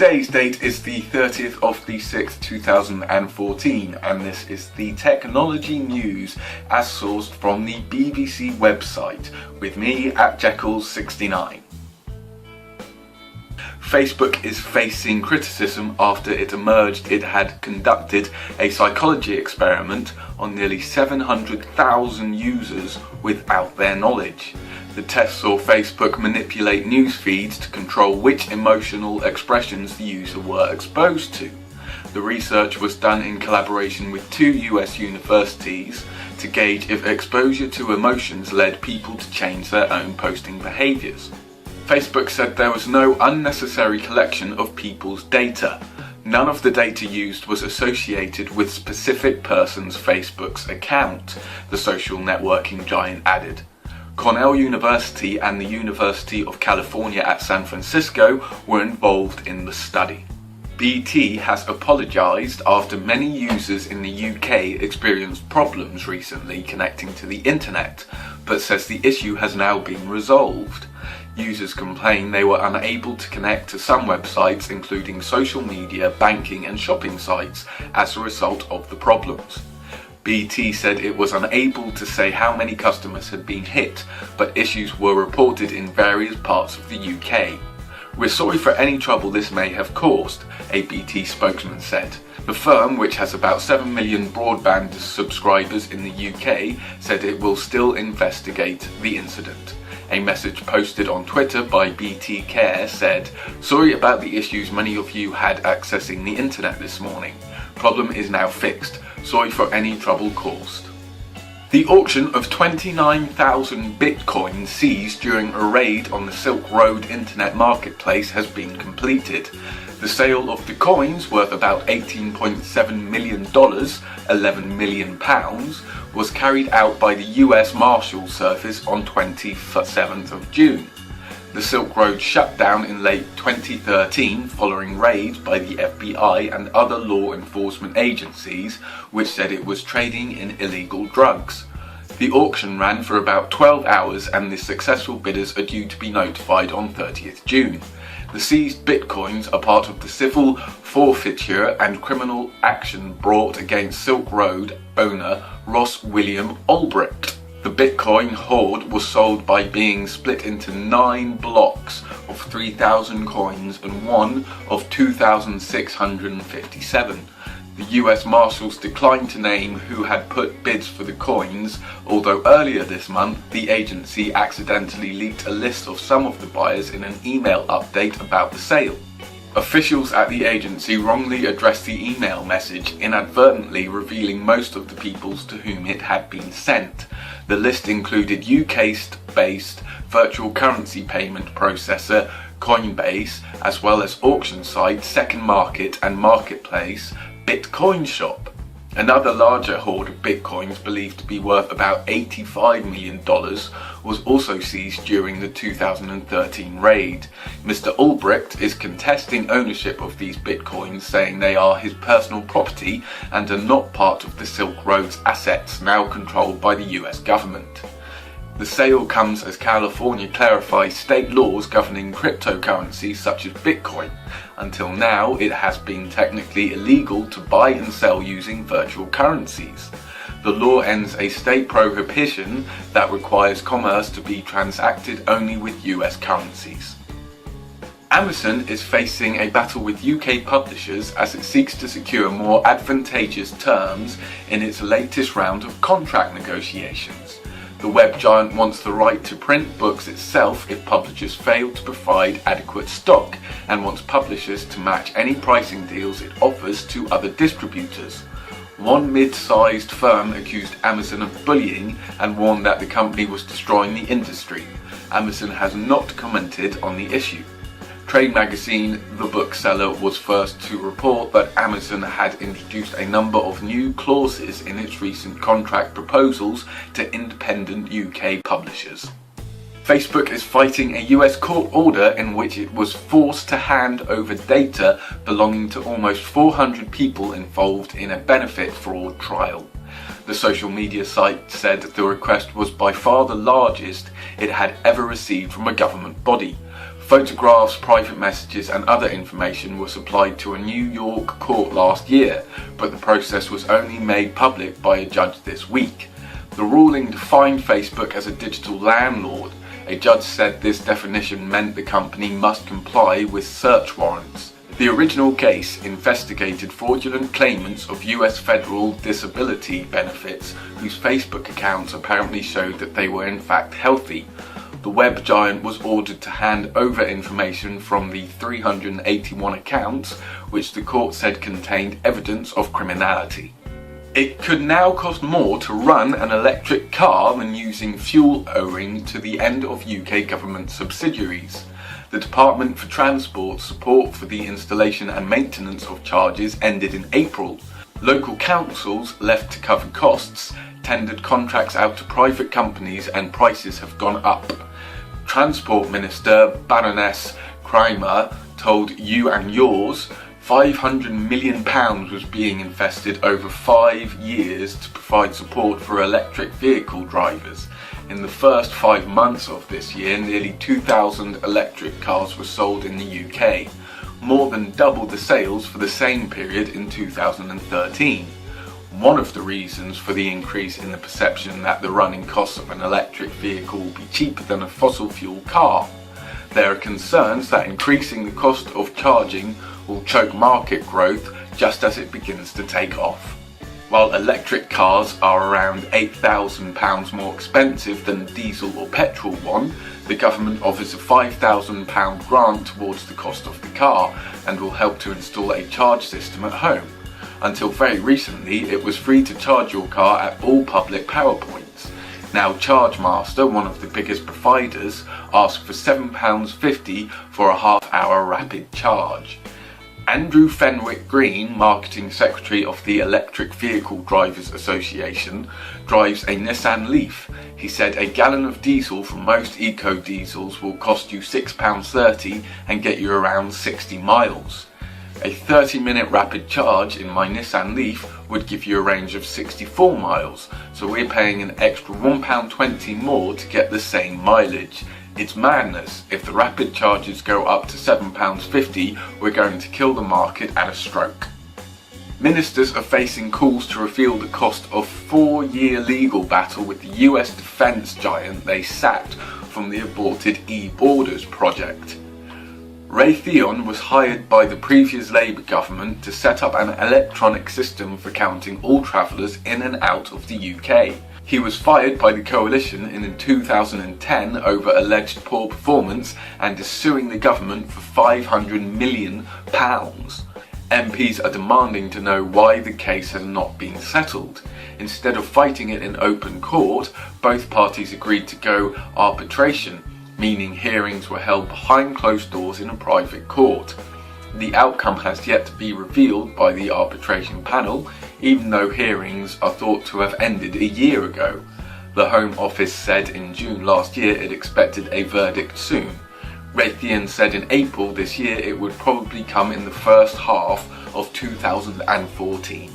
Today's date is the 30th of the 6th, 2014, and this is the technology news as sourced from the BBC website, with me at Jeccles69. Facebook is facing criticism after it emerged it had conducted a psychology experiment on nearly 700,000 users without their knowledge. The test saw Facebook manipulate news feeds to control which emotional expressions the user were exposed to. The research was done in collaboration with 2 US universities to gauge if exposure to emotions led people to change their own posting behaviours. Facebook said there was no unnecessary collection of people's data. None of the data used was associated with specific person's Facebook's account, the social networking giant added. Cornell University and the University of California at San Francisco were involved in the study. BT has apologised after many users in the UK experienced problems recently connecting to the internet, but says the issue has now been resolved. Users complain they were unable to connect to some websites, including social media, banking and shopping sites, as a result of the problems. BT said it was unable to say how many customers had been hit, but issues were reported in various parts of the UK. "We're sorry for any trouble this may have caused," a BT spokesman said. The firm, which has about 7 million broadband subscribers in the UK, said it will still investigate the incident. A message posted on Twitter by BT Care said, "Sorry about the issues many of you had accessing the internet this morning. Problem is now fixed. Sorry for any trouble caused." The auction of 29,000 bitcoins seized during a raid on the Silk Road internet marketplace has been completed. The sale of the coins, worth about $18.7 million, £11 million, was carried out by the US Marshals Service on 27th of June. The Silk Road shut down in late 2013 following raids by the FBI and other law enforcement agencies, which said it was trading in illegal drugs. The auction ran for about 12 hours and the successful bidders are due to be notified on 30th June. The seized bitcoins are part of the civil forfeiture and criminal action brought against Silk Road owner Ross William Ulbricht. The Bitcoin hoard was sold by being split into 9 blocks of 3,000 coins and one of 2,657. The US Marshals declined to name who had put bids for the coins, although earlier this month the agency accidentally leaked a list of some of the buyers in an email update about the sale. Officials at the agency wrongly addressed the email message, inadvertently revealing most of the people to whom it had been sent. The list included UK-based virtual currency payment processor Coinbase, as well as auction site Second Market and marketplace Bitcoin Shop. Another larger hoard of bitcoins, believed to be worth about $85 million, was also seized during the 2013 raid. Mr. Ulbricht is contesting ownership of these bitcoins, saying they are his personal property and are not part of the Silk Road's assets now controlled by the US government. The sale comes as California clarifies state laws governing cryptocurrencies such as Bitcoin. Until now, it has been technically illegal to buy and sell using virtual currencies. The law ends a state prohibition that requires commerce to be transacted only with US currencies. Amazon is facing a battle with UK publishers as it seeks to secure more advantageous terms in its latest round of contract negotiations. The web giant wants the right to print books itself if publishers fail to provide adequate stock, and wants publishers to match any pricing deals it offers to other distributors. One mid-sized firm accused Amazon of bullying and warned that the company was destroying the industry. Amazon has not commented on the issue. Trade magazine The Bookseller was first to report that Amazon had introduced a number of new clauses in its recent contract proposals to independent UK publishers. Facebook is fighting a US court order in which it was forced to hand over data belonging to almost 400 people involved in a benefit fraud trial. The social media site said the request was by far the largest it had ever received from a government body. Photographs, private messages and other information were supplied to a New York court last year, but the process was only made public by a judge this week. The ruling defined Facebook as a digital landlord. A judge said this definition meant the company must comply with search warrants. The original case investigated fraudulent claimants of US federal disability benefits whose Facebook accounts apparently showed that they were in fact healthy. The web giant was ordered to hand over information from the 381 accounts, which the court said contained evidence of criminality. It could now cost more to run an electric car than using fuel owing to the end of UK government subsidiaries. The Department for Transport's support for the installation and maintenance of chargers ended in April. Local councils, left to cover costs, tendered contracts out to private companies and prices have gone up. Transport Minister Baroness Kramer told You and Yours £500 million was being invested over 5 years to provide support for electric vehicle drivers. In the first 5 months of this year, nearly 2,000 electric cars were sold in the UK, more than double the sales for the same period in 2013. One of the reasons for the increase in the perception that the running costs of an electric vehicle will be cheaper than a fossil fuel car. There are concerns that increasing the cost of charging will choke market growth just as it begins to take off. While electric cars are around £8,000 more expensive than a diesel or petrol one, the government offers a £5,000 grant towards the cost of the car and will help to install a charge system at home. Until very recently, it was free to charge your car at all public power points. Now ChargeMaster, one of the biggest providers, asks for £7.50 for a half-hour rapid charge. Andrew Fenwick Green, Marketing Secretary of the Electric Vehicle Drivers Association, drives a Nissan Leaf. He said a gallon of diesel from most eco-diesels will cost you £6.30 and get you around 60 miles. A 30-minute rapid charge in my Nissan Leaf would give you a range of 64 miles, so we're paying an extra £1.20 more to get the same mileage. It's madness. If the rapid charges go up to £7.50, we're going to kill the market at a stroke. Ministers are facing calls to reveal the cost of a 4-year legal battle with the US defence giant they sacked from the aborted e-Borders project. Raytheon was hired by the previous Labour government to set up an electronic system for counting all travellers in and out of the UK. He was fired by the coalition in 2010 over alleged poor performance and is suing the government for £500 million. MPs are demanding to know why the case has not been settled. Instead of fighting it in open court, both parties agreed to go arbitration, meaning hearings were held behind closed doors in a private court. The outcome has yet to be revealed by the arbitration panel, even though hearings are thought to have ended a year ago. The Home Office said in June last year it expected a verdict soon. Raytheon said in April this year it would probably come in the first half of 2014.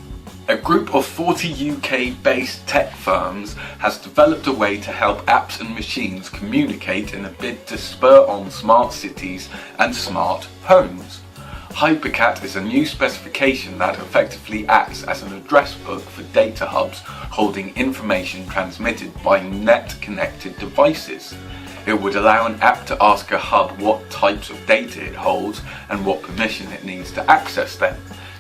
A group of 40 UK-based tech firms has developed a way to help apps and machines communicate in a bid to spur on smart cities and smart homes. Hypercat is a new specification that effectively acts as an address book for data hubs holding information transmitted by net-connected devices. It would allow an app to ask a hub what types of data it holds and what permission it needs to access them.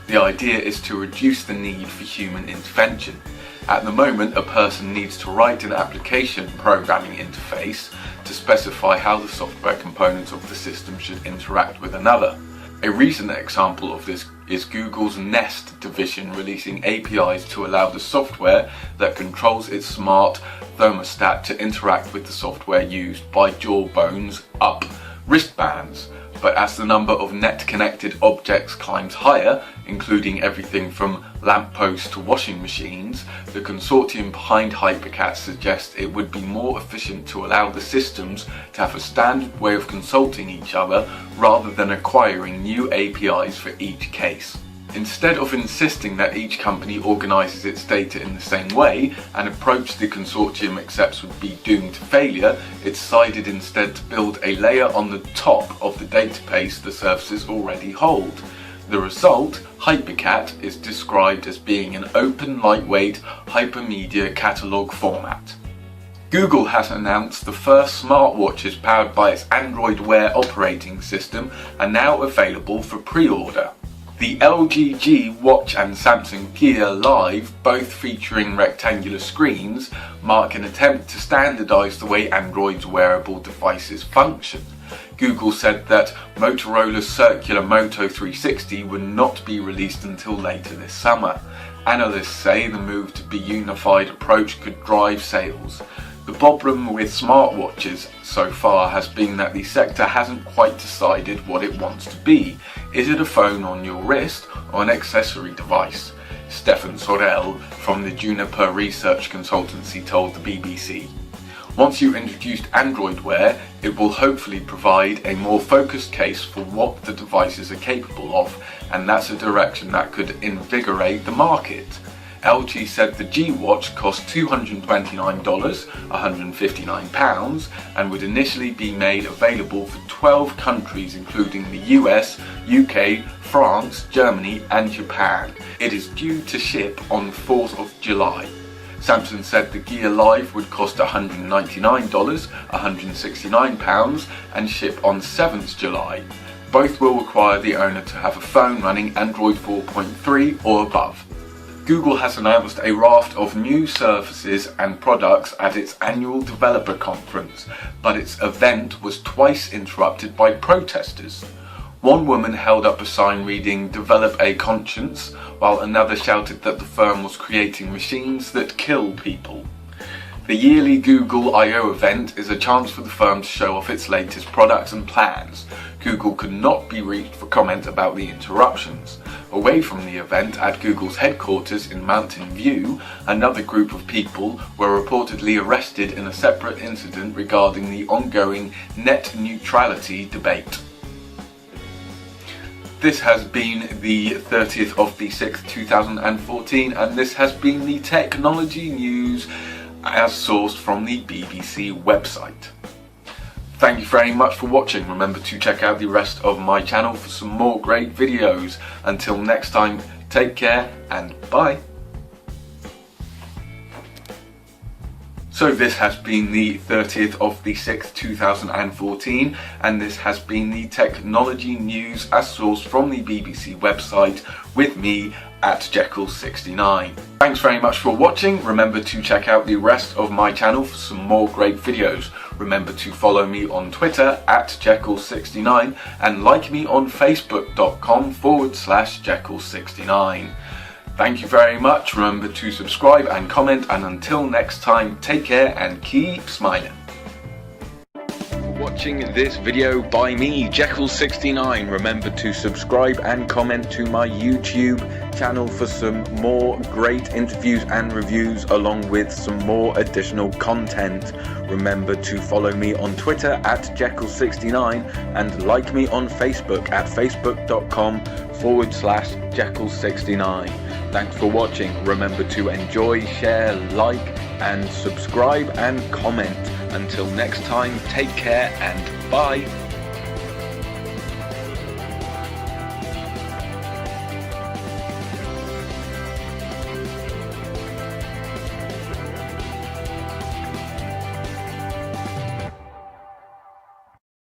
The idea is to reduce the need for human intervention. At the moment, a person needs to write an application programming interface to specify how the software components of the system should interact with another. A recent example of this is Google's Nest division releasing APIs to allow the software that controls its smart thermostat to interact with the software used by Jawbone's Up wristbands. But as the number of net-connected objects climbs higher, including everything from lampposts to washing machines, the consortium behind Hypercat suggests it would be more efficient to allow the systems to have a standard way of consulting each other rather than acquiring new APIs for each case. Instead of insisting that each company organises its data in the same way, an approach the consortium accepts would be doomed to failure, it decided instead to build a layer on the top of the database the services already hold. The result, HyperCat, is described as being an open, lightweight, hypermedia catalogue format. Google has announced the first smartwatches powered by its Android Wear operating system are now available for pre-order. The LG G Watch and Samsung Gear Live, both featuring rectangular screens, mark an attempt to standardise the way Android's wearable devices function. Google said that Motorola's circular Moto 360 would not be released until later this summer. Analysts say the move to the unified approach could drive sales. The problem with smartwatches so far has been that the sector hasn't quite decided what it wants to be. Is it a phone on your wrist or an accessory device? Stefan Sorel from the Juniper Research Consultancy told the BBC. Once you've introduced Android Wear, it will hopefully provide a more focused case for what the devices are capable of, and that's a direction that could invigorate the market. LG said the G Watch cost $229, £159, and would initially be made available for 12 countries including the US, UK, France, Germany and Japan. It is due to ship on the 4th of July. Samsung said the Gear Live would cost $199, £169 and ship on 7th July. Both will require the owner to have a phone running Android 4.3 or above. Google has announced a raft of new services and products at its annual developer conference, but its event was twice interrupted by protesters. One woman held up a sign reading "Develop a Conscience," while another shouted that the firm was creating machines that kill people. The yearly Google I/O event is a chance for the firm to show off its latest products and plans. Google could not be reached for comment about the interruptions. Away from the event at Google's headquarters in Mountain View, another group of people were reportedly arrested in a separate incident regarding the ongoing net neutrality debate. This has been the 30th of the 6th, 2014, and this has been the technology news as sourced from the BBC website. Thank you very much for watching. Remember to check out the rest of my channel for some more great videos. Until next time, take care and bye. So this has been the 30th of the 6th, 2014, and this has been the technology news as sourced from the BBC website with me at Jeccles69. Thanks very much for watching. Remember to check out the rest of my channel for some more great videos. Remember to follow me on Twitter at Jeccles69 and like me on Facebook.com/Jeccles69. Thank you very much. Remember to subscribe and comment, and until next time, take care and keep smiling. Watching this video by me, Jeccles69. Remember to subscribe and comment to my YouTube channel for some more great interviews and reviews, along with some more additional content. Remember to follow me on Twitter at Jeccles69 and like me on Facebook at Facebook.com/Jeccles69. Thanks for watching. Remember to enjoy, share, like and subscribe and comment. Until next time, take care and bye.